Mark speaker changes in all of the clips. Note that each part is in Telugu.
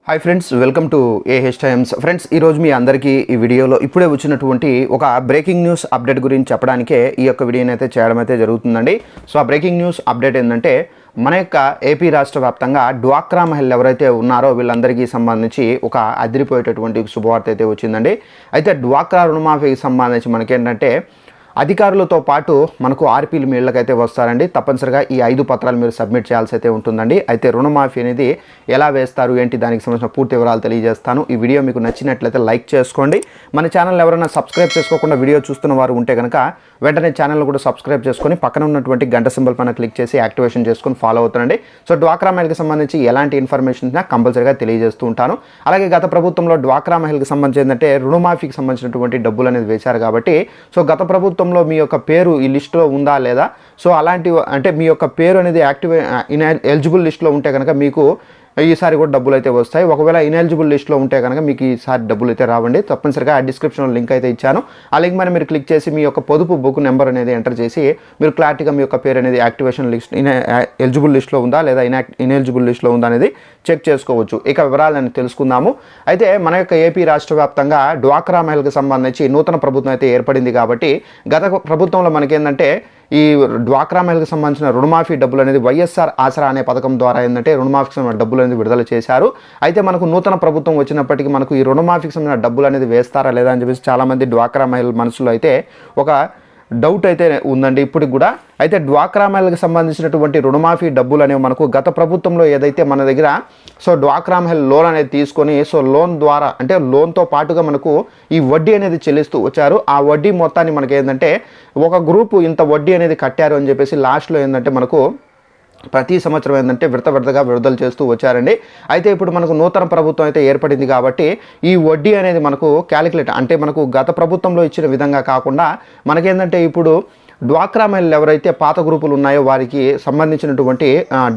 Speaker 1: Hi friends, welcome to AH times. Friends, ఈరోజు మీ అందరికీ ఈ వీడియోలో ఇప్పుడే వచ్చినటువంటి ఒక బ్రేకింగ్ న్యూస్ అప్డేట్ గురించి చెప్పడానికే ఈ యొక్క వీడియోని అయితే చేయడం అయితే జరుగుతుందండి. సో ఆ బ్రేకింగ్ న్యూస్ అప్డేట్ ఏంటంటే, మన యొక్క ఏపీ రాష్ట్ర వ్యాప్తంగా డ్వాక్రా మహిళలు ఎవరైతే ఉన్నారో వీళ్ళందరికీ సంబంధించి ఒక అదిరిపోయేటటువంటి శుభవార్త అయితే వచ్చిందండి. అయితే డ్వాక్రా రుణమాఫీకి సంబంధించి మనకేంటంటే అధికారులతో పాటు మనకు ఆర్పీలు మీ ఇళ్ళకైతే వస్తారండి. తప్పనిసరిగా ఈ 5 పత్రాలు మీరు సబ్మిట్ చేయాల్సి అయితే ఉంటుందండి. అయితే రుణమాఫీ అనేది ఎలా వేస్తారు ఏంటి దానికి సంబంధించిన పూర్తి వివరాలు తెలియజేస్తాను. ఈ వీడియో మీకు నచ్చినట్లయితే లైక్ చేసుకోండి. మన ఛానల్ ఎవరైనా సబ్స్క్రైబ్ చేసుకోకుండా వీడియో చూస్తున్న వారు ఉంటే కనుక వెంటనే ఛానల్ కూడా సబ్స్క్రైబ్ చేసుకొని పక్కన ఉన్నటువంటి గంట సింబల్ పైన క్లిక్ చేసి యాక్టివేషన్ చేసుకొని ఫాలో అవుతానండి. సో డ్వాక్రా మహిళకి సంబంధించి ఎలాంటి ఇన్ఫర్మేషన్ కంపల్సరీగా తెలియజేస్తూ ఉంటాను. అలాగే గత ప్రభుత్వంలో డ్వాక్రా మహిళకి సంబంధించి ఏంటంటే రుణమాఫీకి సంబంధించినటువంటి డబ్బులు అనేది వేశారు కాబట్టి సో గత ప్రభుత్వం మీ యొక్క పేరు ఈ లిస్టులో ఉందా లేదా, సో అలాంటి అంటే మీ యొక్క పేరు అనేది ఎలిజిబుల్ లిస్టులో ఉంటే కనుక మీకు ఈసారి కూడా డబ్బులు అయితే వస్తాయి. ఒకవేళ ఇన్ఎలిజిబుల్ లిస్ట్లో ఉంటే కనుక మీకు ఈసారి డబ్బులు అయితే రావండి. తప్పనిసరిగా డిస్క్రిప్షన్లో లింక్ అయితే ఇచ్చాను. ఆ లింక్ మీద మీరు క్లిక్ చేసి మీ యొక్క పొదుపు బుక్ నెంబర్ అనేది ఎంటర్ చేసి మీరు క్లారిటీగా మీ యొక్క పేరు అనేది యాక్టివేషన్ లిస్ట్ ఎలిజిబుల్ లిస్ట్లో ఉందా లేదా ఇన్ఎలిజిబుల్ లిస్ట్లో ఉందా అనేది చెక్ చేసుకోవచ్చు. ఇక వివరాలను తెలుసుకుందాము. అయితే మన యొక్క ఏపీ రాష్ట్ర వ్యాప్తంగా డ్వాక్రా మహిళలకు సంబంధించి నూతన ప్రభుత్వం అయితే ఏర్పడింది కాబట్టి గత ప్రభుత్వంలో మనకేంటంటే ఈ డ్వాక్రా మహిళలకు సంబంధించిన రుణమాఫీ డబ్బులు అనేది వైఎస్ఆర్ ఆసరా అనే పథకం ద్వారా ఏంటంటే రుణమాఫీకి సంబంధించిన డబ్బులు అనేది విడుదల చేశారు. అయితే మనకు నూతన ప్రభుత్వం వచ్చినప్పటికీ మనకు ఈ రుణమాఫీకి సంబంధించిన డబ్బులు అనేది వేస్తారా లేదా అని చెప్పేసి చాలామంది డ్వాక్రా మహిళల మనసులో అయితే ఒక డౌట్ అయితే ఉందండి ఇప్పటికి కూడా. అయితే డ్వాక్రా మహిళలకు సంబంధించినటువంటి రుణమాఫీ డబ్బులు అనేవి మనకు గత ప్రభుత్వంలో ఏదైతే మన దగ్గర సో డ్వాక్రా మహిళ లోన్ అనేది తీసుకొని సో లోన్ ద్వారా అంటే లోన్తో పాటుగా మనకు ఈ వడ్డీ అనేది చెల్లిస్తూ వచ్చారు. ఆ వడ్డీ మొత్తాన్ని మనకి ఏంటంటే ఒక గ్రూపు ఇంత వడ్డీ అనేది కట్టారు అని చెప్పేసి లాస్ట్లో ఏంటంటే మనకు ప్రతి సంవత్సరం ఏంటంటే విడతగా విడుదల చేస్తూ వచ్చారండి. అయితే ఇప్పుడు మనకు నూతన ప్రభుత్వం అయితే ఏర్పడింది కాబట్టి ఈ వడ్డీ అనేది మనకు క్యాలిక్యులేట్ అంటే మనకు గత ప్రభుత్వంలో ఇచ్చిన విధంగా కాకుండా మనకేంటంటే ఇప్పుడు డ్వాక్రా మహిళలు ఎవరైతే పాత గ్రూపులు ఉన్నాయో వారికి సంబంధించినటువంటి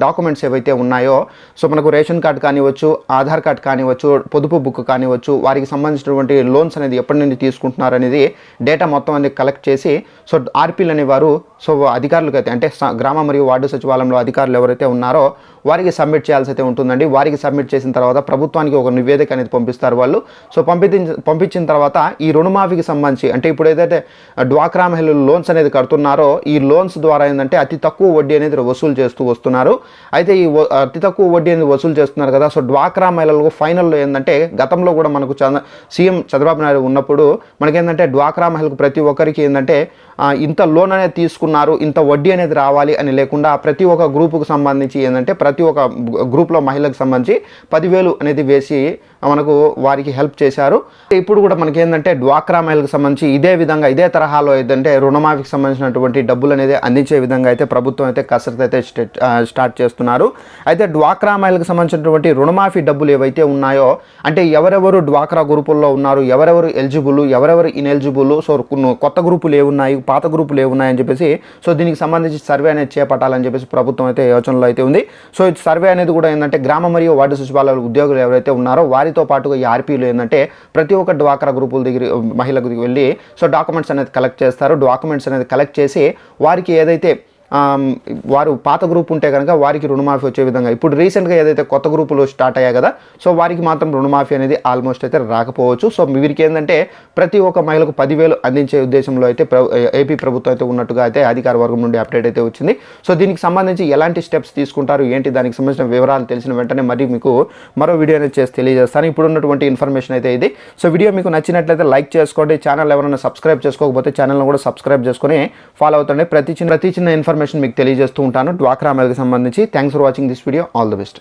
Speaker 1: డాక్యుమెంట్స్ ఏవైతే ఉన్నాయో సో మనకు రేషన్ కార్డు కానివచ్చు, ఆధార్ కార్డు కానివచ్చు, పొదుపు బుక్ కానివచ్చు, వారికి సంబంధించినటువంటి లోన్స్ అనేది ఎప్పటి నుండి తీసుకుంటున్నారు అనేది డేటా మొత్తం అనేది కలెక్ట్ చేసి సో ఆర్పీలు అనేవారు సో అధికారులకు అయితే అంటే గ్రామ మరియు వార్డు సచివాలయంలో అధికారులు ఎవరైతే ఉన్నారో వారికి సబ్మిట్ చేయాల్సి అయితే ఉంటుందండి. వారికి సబ్మిట్ చేసిన తర్వాత ప్రభుత్వానికి ఒక నివేదిక అనేది పంపిస్తారు వాళ్ళు. సో పంపించిన తర్వాత ఈ రుణమాఫీకి సంబంధించి అంటే ఇప్పుడు ఏదైతే డ్వాక్రా మహిళలు లోన్స్ అనేది కడుతున్నారో ఈ లోన్స్ ద్వారా ఏంటంటే అతి తక్కువ వడ్డీ అనేది వసూలు చేస్తూ వస్తున్నారు. అయితే ఈ అతి తక్కువ వడ్డీ అనేది వసూలు చేస్తున్నారు కదా. సో డ్వాక్రా మహిళలకు ఫైనల్లో ఏంటంటే గతంలో కూడా మనకు సీఎం చంద్రబాబు నాయుడు ఉన్నప్పుడు మనకేంటంటే డ్వాక్రా మహిళకు ప్రతి ఒక్కరికి ఏంటంటే ఇంత లోన్ అనేది తీసుకున్నారు, ఇంత వడ్డీ అనేది రావాలి అని లేకుండా ప్రతి ఒక్క గ్రూపుకు సంబంధించి ఏంటంటే ప్రతి ఒక్క గ్రూప్లో మహిళలకు సంబంధించి 10,000 అనేది వేసి మనకు వారికి హెల్ప్ చేశారు. ఇప్పుడు కూడా మనకి ఏంటంటే డ్వాక్రా మహిళలకు సంబంధించి ఇదే విధంగా ఇదే తరహాలో ఏంటంటే రుణమాఫీకి సంబంధించినటువంటి డబ్బులు అనేది అందించే విధంగా అయితే ప్రభుత్వం అయితే కసరత్తు అయితే స్టార్ట్ చేస్తున్నారు. అయితే డ్వాక్రా మహిళలకు సంబంధించినటువంటి రుణమాఫీ డబ్బులు ఏవైతే ఉన్నాయో అంటే ఎవరెవరు డ్వాక్రా గ్రూపుల్లో ఉన్నారు, ఎవరెవరు ఎలిజిబుల్, ఎవరెవరు ఇన్ఎలిజిబుల్, సో కొత్త గ్రూపులు ఏమున్నాయి, పాత గ్రూపులు ఏమున్నాయని చెప్పేసి సో దీనికి సంబంధించి సర్వే అనేది చేపట్టాలని చెప్పేసి ప్రభుత్వం అయితే యోచనలో అయితే ఉంది. సో ఈ సర్వే అనేది కూడా ఏంటంటే గ్రామ మరియు వార్డు సచివాలయాల ఉద్యోగులు ఎవరైతే ఉన్నారో వారితో పాటుగా ఈ ఆర్పీలు ఏంటంటే ప్రతి ఒక్క డ్వాక్రా గ్రూపుల దగ్గర మహిళలకు వెళ్ళి సో డాక్యుమెంట్స్ అనేది కలెక్ట్ చేస్తారు. డాక్యుమెంట్స్ అనేది కలెక్ట్ చేసి వారికి ఏదైతే వారు పాత గ్రూప్ ఉంటే కనుక వారికి రుణమాఫీ వచ్చే విధంగా ఇప్పుడు రీసెంట్గా ఏదైతే కొత్త గ్రూపులు స్టార్ట్ అయ్యాయి కదా సో వారికి మాత్రం రుణమాఫీ అనేది ఆల్మోస్ట్ అయితే రాకపోవచ్చు. సో వీరికి ఏంటంటే ప్రతి ఒక్క మహిళకు 10,000 అందించే ఉద్దేశంలో అయితే ఏపీ ప్రభుత్వం అయితే ఉన్నట్టుగా అయితే అధికార వర్గం నుండి అప్డేట్ అయితే వచ్చింది. సో దీనికి సంబంధించి ఎలాంటి స్టెప్స్ తీసుకుంటారు ఏంటి దానికి సంబంధించిన వివరాలు తెలిసిన వెంటనే మరి మీకు మరో వీడియో అనేది చేసి తెలియజేస్తాను. ఇప్పుడు ఉన్నటువంటి ఇన్ఫర్మేషన్ అయితే ఇది. సో వీడియో మీకు నచ్చినట్లయితే లైక్ చేసుకోండి. ఛానల్ ఎవరైనా సబ్స్క్రైబ్ చేసుకోకపోతే ఛానల్ని కూడా సబ్స్క్రైబ్ చేసుకొని ఫాలో అవుతుండే ప్రతి చిన్న ఇన్ఫర్మేషన్ మీకు తెలియజేస్తూ ఉంటాను డ్వాక్రా మహిళకి సంబంధించి. Thanks for watching this video. All the best.